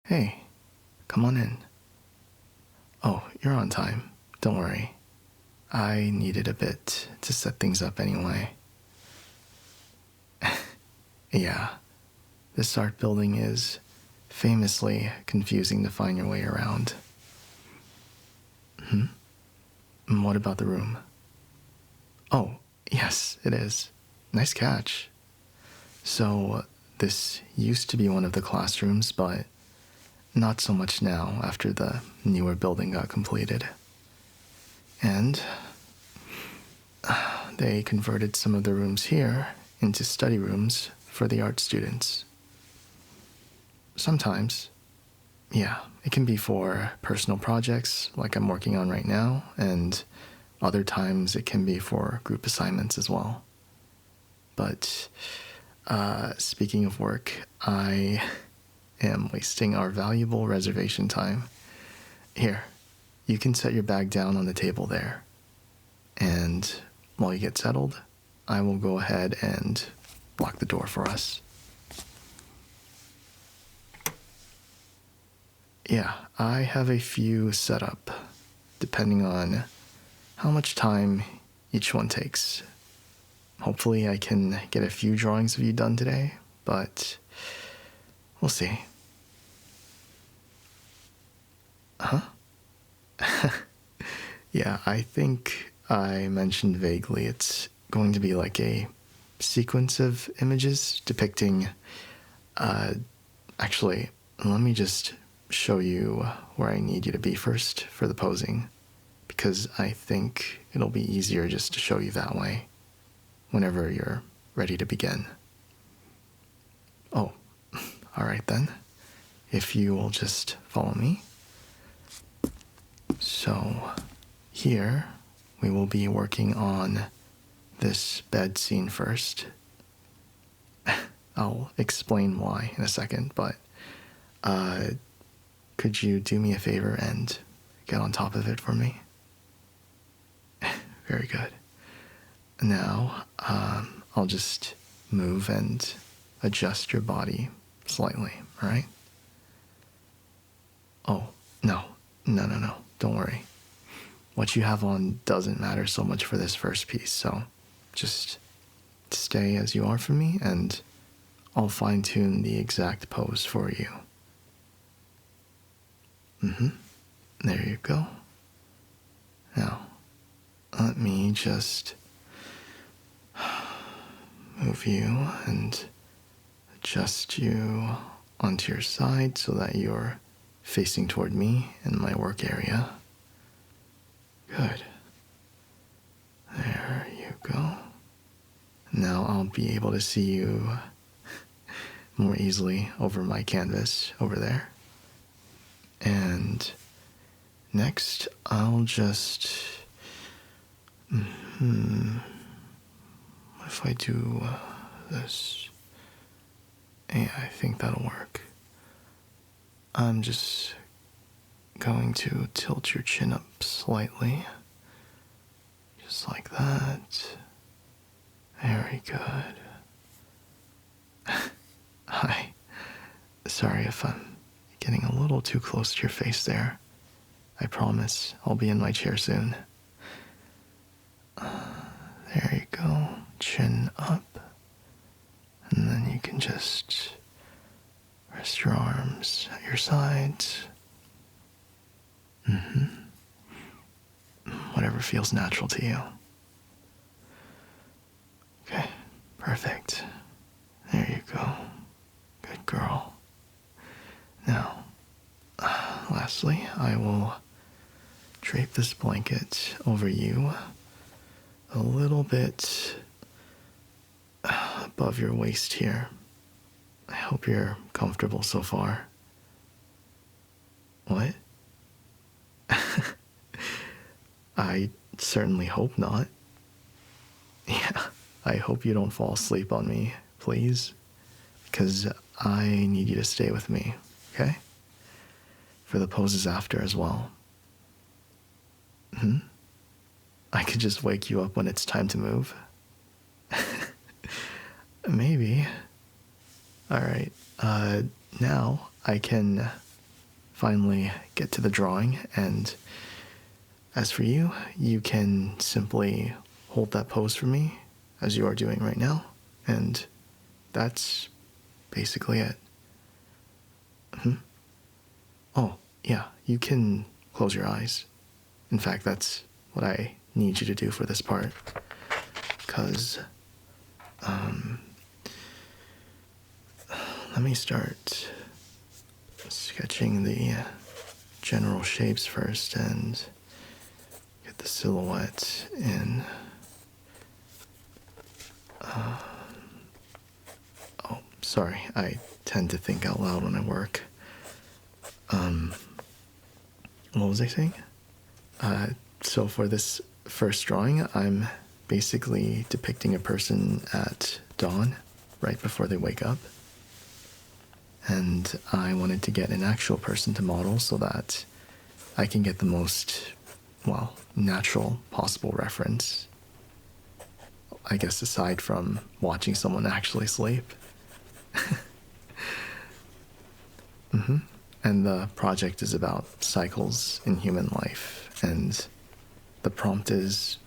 Hey, come on in. Oh, you're on time. Don't worry. I needed a bit to set things up anyway. Yeah, this art building is famously confusing to find your way around. What about the room? Oh, yes, it is. Nice catch. So, this used to be one of the classrooms, but not so much now after the newer building got completed. And they converted some of the rooms here into study rooms for the art students. Sometimes, yeah, it can be for personal projects like I'm working on right now, and other times it can be for group assignments as well. But speaking of work, I am wasting our valuable reservation time. Here, you can set your bag down on the table there. And while you get settled, I will go ahead and lock the door for us. Yeah, I have a few set up, depending on how much time each one takes. Hopefully I can get a few drawings of you done today, but we'll see. Huh? Yeah, I think I mentioned vaguely it's going to be like a sequence of images depicting... Actually, let me just show you where I need you to be first for the posing, because I think it'll be easier just to show you that way whenever you're ready to begin. Oh, all right then. If you will just follow me. So, here we will be working on this bed scene first. I'll explain why in a second, but could you do me a favor and get on top of it for me? Very good. Now, I'll just move and adjust your body slightly, all right? Oh, no. Don't worry. What you have on doesn't matter so much for this first piece, so just stay as you are for me, and I'll fine-tune the exact pose for you. There you go. Now, let me just move you and adjust you onto your side so that you're facing toward me in my work area. Good. There you go. Now I'll be able to see you more easily over my canvas over there. And next, I'll just... If I do this... Yeah, I think that'll work. I'm just going to tilt your chin up slightly. Just like that. Very good. Hi. Sorry if I'm getting a little too close to your face there. I promise I'll be in my chair soon. There you go. Chin up. And then you can just rest your arms at your sides. Whatever feels natural to you. Okay, perfect. There you go. Good girl. Now, lastly, I will drape this blanket over you a little bit above your waist here. I hope you're comfortable so far. What? I certainly hope not. Yeah, I hope you don't fall asleep on me, please. Because I need you to stay with me, okay? For the poses after as well. I could just wake you up when it's time to move. Maybe. Alright, now I can finally get to the drawing. And as for you, you can simply hold that pose for me as you are doing right now. And that's basically it. Oh, yeah, you can close your eyes. In fact, that's what I need you to do for this part. Because, let me start sketching the general shapes first and get the silhouette in. Oh, sorry, I tend to think out loud when I work. What was I saying? So for this first drawing, I'm basically depicting a person at dawn, right before they wake up. And I wanted to get an actual person to model so that I can get the most, well, natural possible reference. I guess aside from watching someone actually sleep. And the project is about cycles in human life, and the prompt is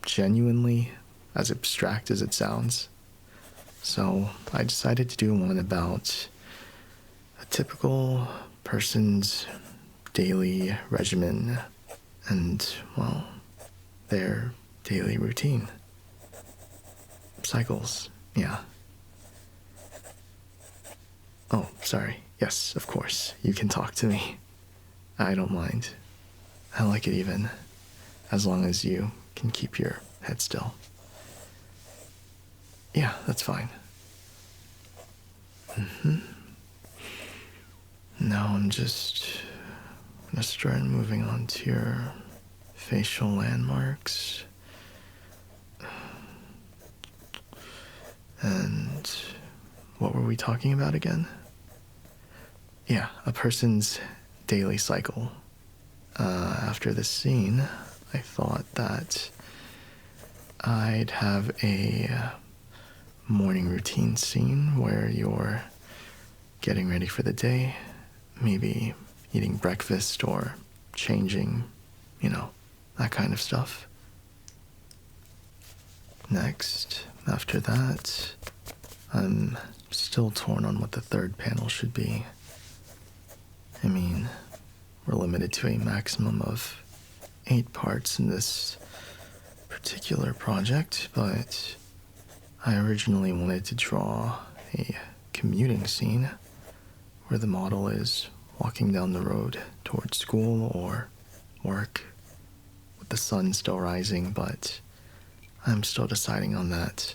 genuinely as abstract as it sounds. So I decided to do one about a typical person's daily regimen and, well, their daily routine. Cycles, yeah. Oh, sorry. Yes, of course. You can talk to me. I don't mind. I like it even, as long as you can keep your head still. Yeah, that's fine. Now I'm just gonna start moving on to your facial landmarks. And what were we talking about again? Yeah, a person's daily cycle. After this scene, I thought that I'd have a morning routine scene where you're getting ready for the day, maybe eating breakfast or changing, that kind of stuff. Next, after that, I'm still torn on what the third panel should be. I mean, we're limited to a maximum of 8 parts in this particular project, but I originally wanted to draw a commuting scene where the model is walking down the road towards school or work with the sun still rising, but I'm still deciding on that.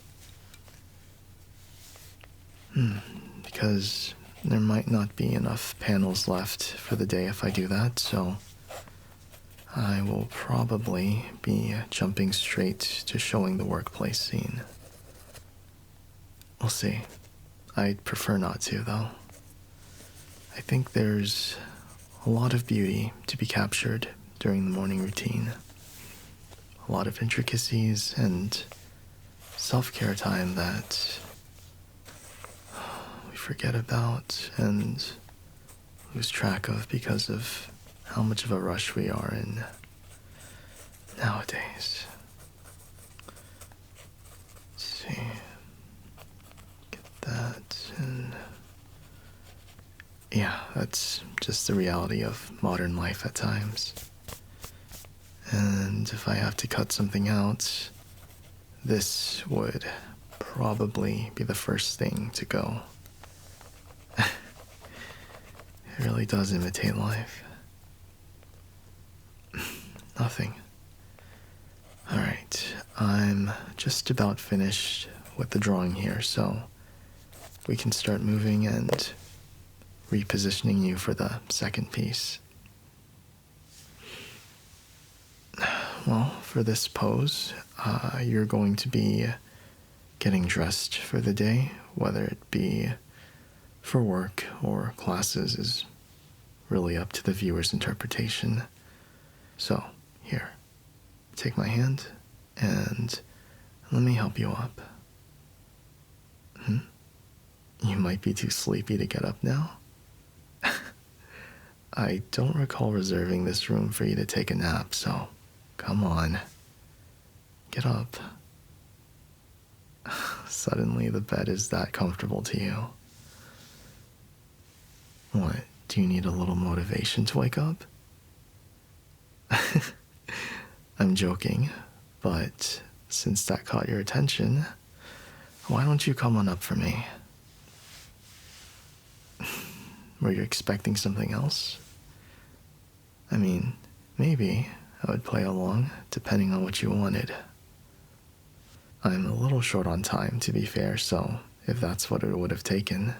Because there might not be enough panels left for the day if I do that, so I will probably be jumping straight to showing the workplace scene. We'll see. I'd prefer not to, though. I think there's a lot of beauty to be captured during the morning routine. A lot of intricacies and self-care time that we forget about and lose track of because of how much of a rush we are in nowadays. Let's see. Get that in. Yeah, that's just the reality of modern life at times. And if I have to cut something out, this would probably be the first thing to go. It really does imitate life. Nothing. Alright, I'm just about finished with the drawing here, so we can start moving and repositioning you for the second piece. Well, for this pose, you're going to be getting dressed for the day, whether it be for work or classes is really up to the viewer's interpretation. So, here, take my hand and let me help you up. You might be too sleepy to get up now. I don't recall reserving this room for you to take a nap, so come on. Get up. Suddenly the bed is that comfortable to you. What, do you need a little motivation to wake up? I'm joking, but since that caught your attention, why don't you come on up for me? Were you expecting something else? I mean, maybe I would play along, depending on what you wanted. I'm a little short on time, to be fair, so if that's what it would have taken.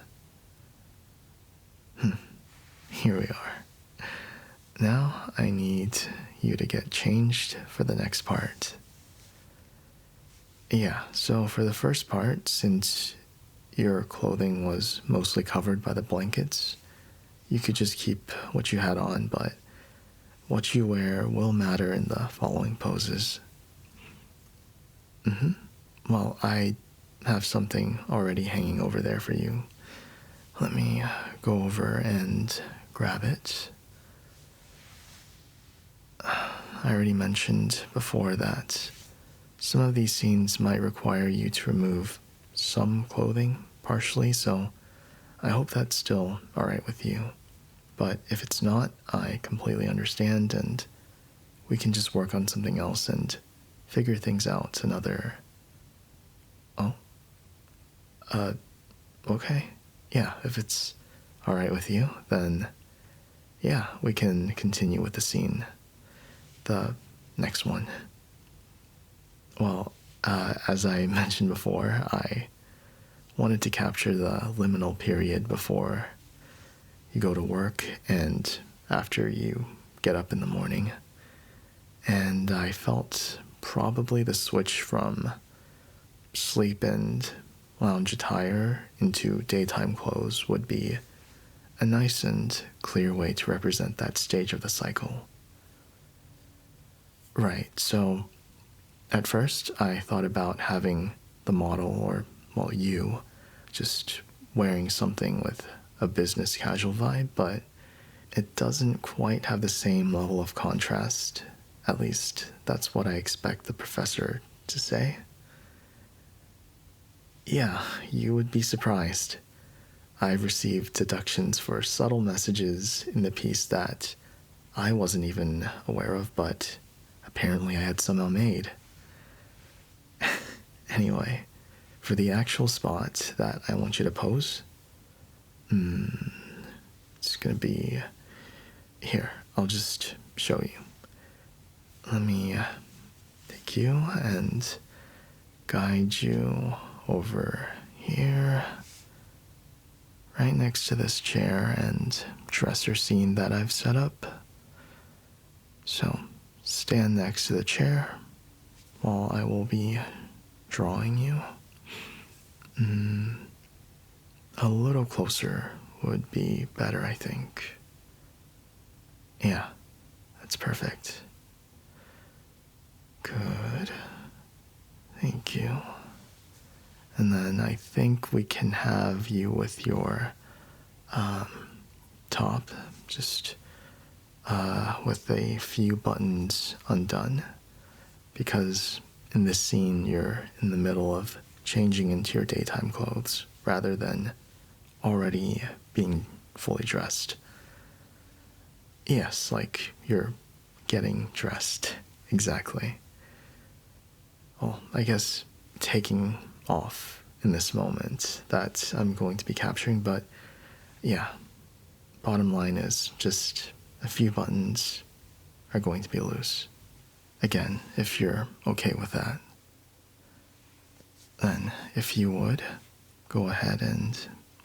Here we are. Now I need you to get changed for the next part. Yeah, so for the first part, since your clothing was mostly covered by the blankets, you could just keep what you had on, but what you wear will matter in the following poses. Well, I have something already hanging over there for you. Let me go over and grab it. I already mentioned before that some of these scenes might require you to remove some clothing partially, so I hope that's still alright with you. But if it's not, I completely understand, and we can just work on something else and figure things out another... Oh? Okay. Yeah, if it's alright with you, then yeah, we can continue with the scene. The next one. Well, as I mentioned before, I wanted to capture the liminal period before you go to work and after you get up in the morning. And I felt probably the switch from sleep and lounge attire into daytime clothes would be a nice and clear way to represent that stage of the cycle. Right, so at first I thought about having the model, or, well, you, just wearing something with a business casual vibe, but it doesn't quite have the same level of contrast. At least that's what I expect the professor to say. Yeah, you would be surprised. I've received deductions for subtle messages in the piece that I wasn't even aware of, but apparently I had somehow made. Anyway, for the actual spot that I want you to pose, it's gonna be... Here, I'll just show you. Let me take you and guide you over here, right next to this chair and dresser scene that I've set up. So, stand next to the chair while I will be drawing you. A little closer would be better, I think. Yeah, that's perfect. Good. Thank you. And then I think we can have you with your top, just with a few buttons undone, because in this scene you're in the middle of changing into your daytime clothes rather than already being fully dressed. Yes, like you're getting dressed. Exactly. Well, I guess taking off in this moment that I'm going to be capturing, but yeah, bottom line is just a few buttons are going to be loose. Again, if you're okay with that, then if you would, go ahead and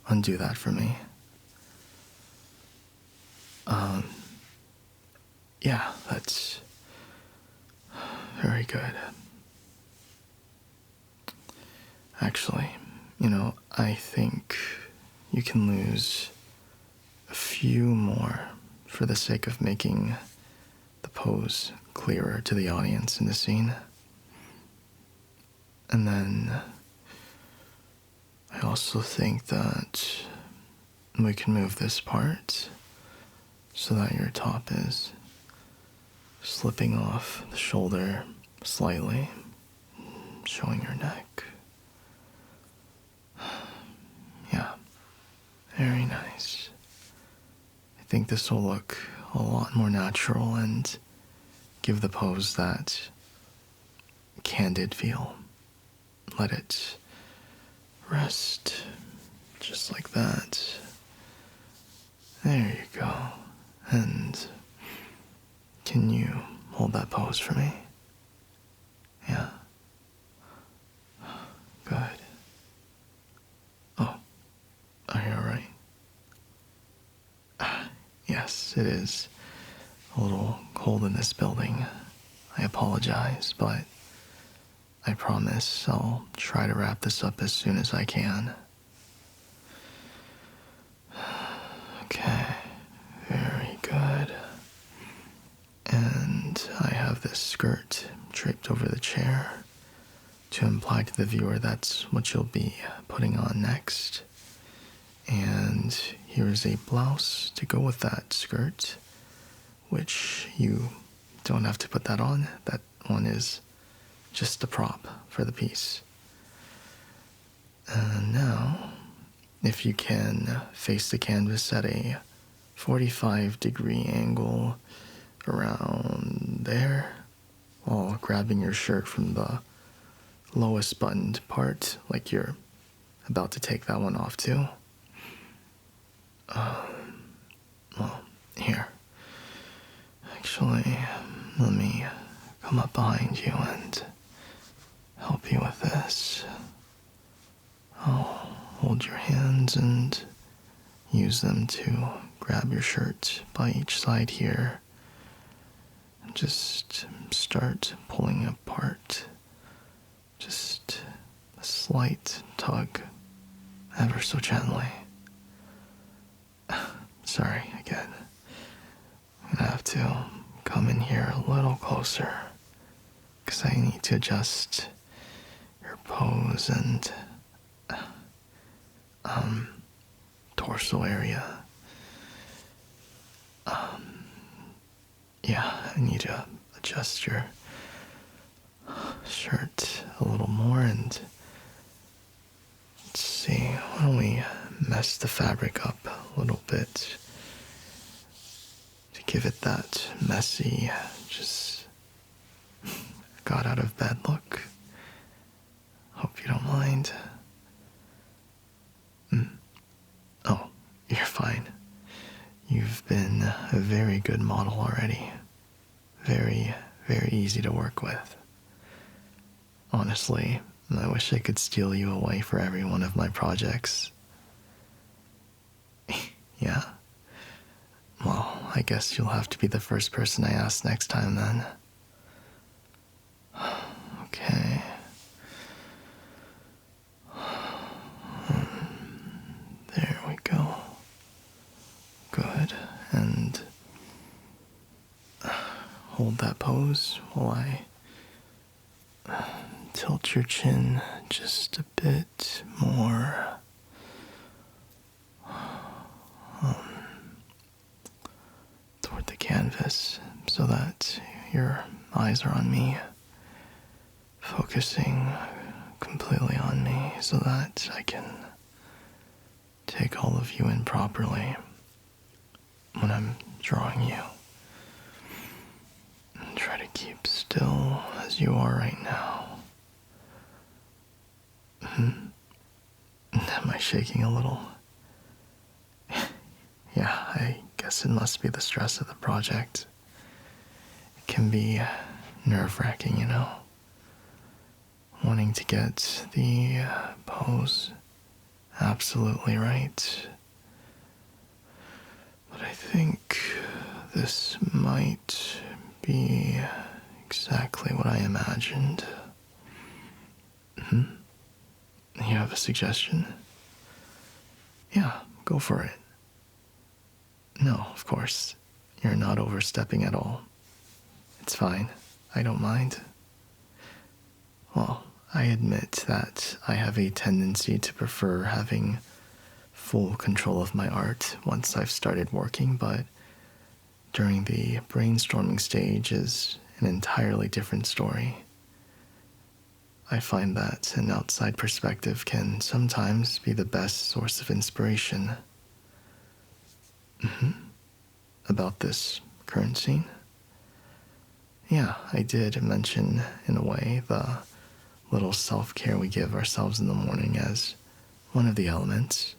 undo that for me. Yeah, that's very good. Actually, I think you can lose a few more for the sake of making the pose clearer to the audience in the scene. And then I also think that we can move this part so so that your top is slipping off the shoulder slightly, showing your neck. Yeah, very nice. I think this will look a lot more natural and give the pose that candid feel. Let it rest just like that. There you go. And can you hold that pose for me? Yeah. Good. Oh, are you alright? Yes, it is a little cold in this building. I apologize, but I promise I'll try to wrap this up as soon as I can. Okay, very good. And I have this skirt draped over the chair to imply to the viewer that's what you'll be putting on next. And here's a blouse to go with that skirt, which you don't have to put that on. That one is just a prop for the piece. And now, if you can face the canvas at a 45-degree angle around there, while grabbing your shirt from the lowest buttoned part, like you're about to take that one off too. Well, here. Actually, let me come up behind you and help you with this. I'll hold your hands and use them to grab your shirt by each side here. And just start pulling apart. Just a slight tug, ever so gently. Sorry, again. I'm gonna have to come in here a little closer, because I need to adjust your pose and torso area. Yeah, I need to adjust your shirt a little more, and let's see, why don't we mess the fabric up a little bit to give it that messy, just got out of bed look. Hope you don't mind. Oh, you're fine. You've been a very good model already. Very, very easy to work with. Honestly, I wish I could steal you away for every one of my projects. Yeah? Well, I guess you'll have to be the first person I ask next time then. Okay. There we go. Good. And hold that pose while I tilt your chin just a bit more. Toward the canvas so that your eyes are on me, focusing completely on me so that I can take all of you in properly when I'm drawing you. And try to keep still as you are right now. Am I shaking a little? Yeah, I guess it must be the stress of the project. It can be nerve-wracking, you know? Wanting to get the pose absolutely right. But I think this might be exactly what I imagined. You have a suggestion? Yeah, go for it. No, of course. You're not overstepping at all. It's fine. I don't mind. Well, I admit that I have a tendency to prefer having full control of my art once I've started working, but during the brainstorming stage is an entirely different story. I find that an outside perspective can sometimes be the best source of inspiration. About this current scene? Yeah, I did mention, in a way, the little self-care we give ourselves in the morning as one of the elements.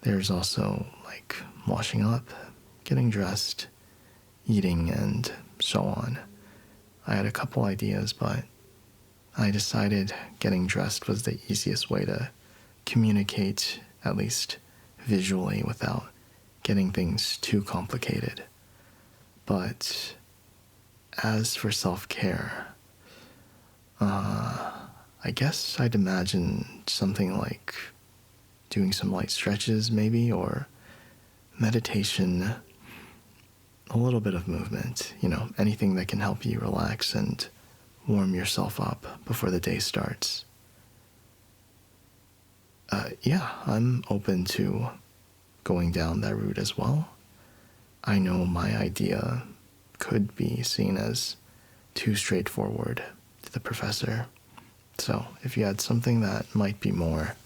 There's also, like, washing up, getting dressed, eating, and so on. I had a couple ideas, but I decided getting dressed was the easiest way to communicate, at least visually, without getting things too complicated. But as for self-care, I guess I'd imagine something like doing some light stretches maybe, or meditation, a little bit of movement, anything that can help you relax and warm yourself up before the day starts. Yeah, I'm open to going down that route as well. I know my idea could be seen as too straightforward to the professor. So if you had something that might be more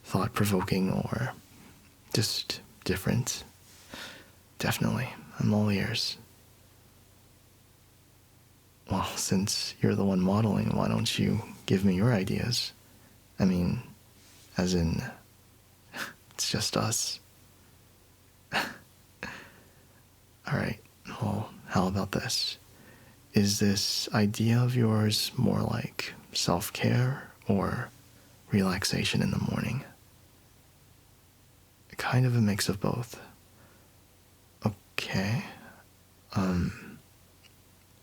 thought-provoking or just different, definitely, I'm all ears. Well, since you're the one modeling, why don't you give me your ideas? I mean, as in, it's just us. Alright, well, how about this? Is this idea of yours more like self-care or relaxation in the morning? Kind of a mix of both. Okay.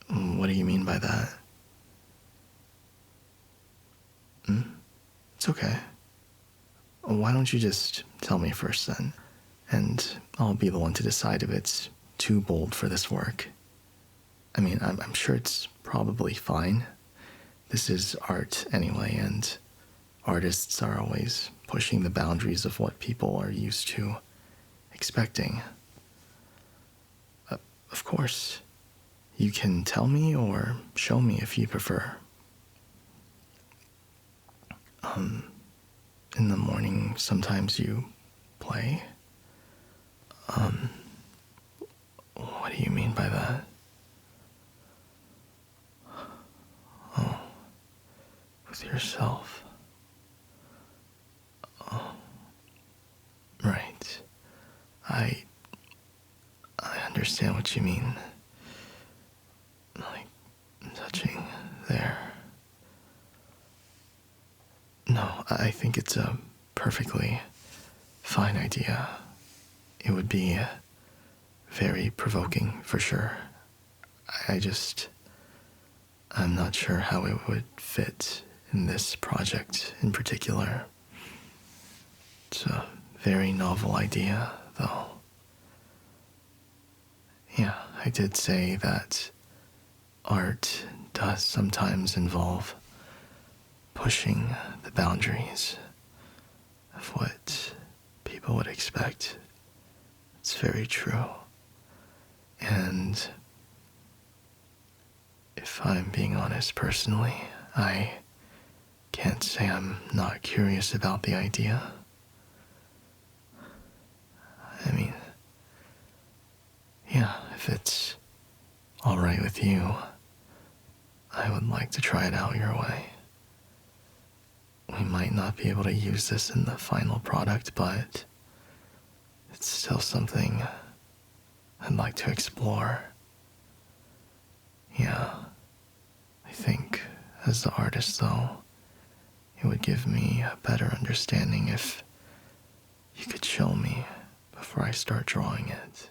What do you mean by that? It's okay. Why don't you just tell me first then? And I'll be the one to decide if it's too bold for this work. I mean, I'm sure it's probably fine. This is art anyway, and artists are always pushing the boundaries of what people are used to expecting. Of course, you can tell me or show me if you prefer. In the morning, sometimes you play. What do you mean by that? Oh, with yourself. Oh, right. I understand what you mean. Like, touching there. No, I think it's a perfectly fine idea. It would be very provoking, for sure. I'm not sure how it would fit in this project in particular. It's a very novel idea, though. Yeah, I did say that art does sometimes involve pushing the boundaries of what people would expect. It's very true. And if I'm being honest personally, I can't say I'm not curious about the idea. I mean, yeah, if it's alright with you, I would like to try it out your way. We might not be able to use this in the final product, but it's still something I'd like to explore. Yeah, I think as the artist, though, it would give me a better understanding if you could show me before I start drawing it.